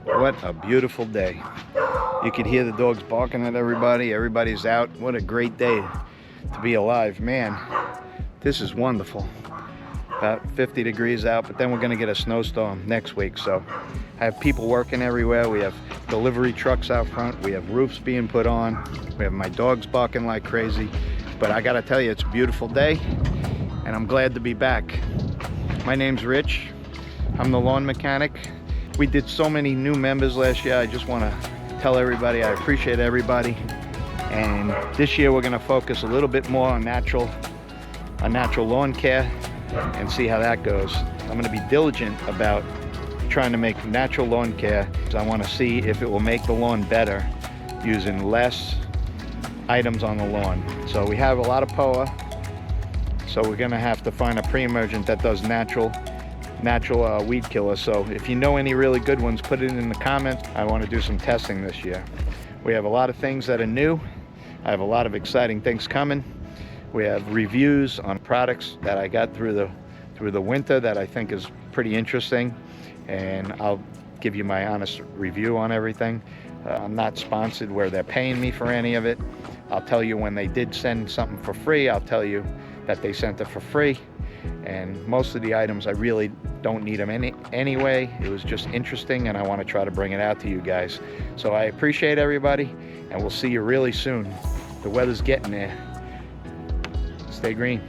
What a beautiful day. You could hear the dogs barking at everybody. Everybody's out. What a great day to be alive. Man, this is wonderful. About 50 degrees out, but then we're gonna get a snowstorm next week. So I have people working everywhere. We have delivery trucks out front. We have roofs being put on. We have my dogs barking like crazy. But I gotta tell you, it's a beautiful day and I'm glad to be back. My name's Rich. I'm the lawn mechanic. We did so many new members last year. I just wanna tell everybody I appreciate everybody. And this year we're gonna focus a little bit more on natural lawn care and see how that goes. I'm gonna be diligent about trying to make natural lawn care. I wanna see if it will make the lawn better using less items on the lawn. So we have a lot of POA, so we're gonna have to find a pre-emergent that does natural weed killer. So if you know any really good ones, put it in the comments. I want to do some testing this year. We have a lot of things that are new. I have a lot of exciting things coming. We have reviews on products that I got through the winter that I think is pretty interesting, and I'll give you my honest review on everything. I'm not sponsored where they're paying me for any of it. I'll tell you when they did send something for free. I'll tell you that they sent it for free. And most of the items I really don't need them anyway. It was just interesting and I want to try to bring it out to you guys. So I appreciate everybody and we'll see you really soon. The weather's getting there. Stay green.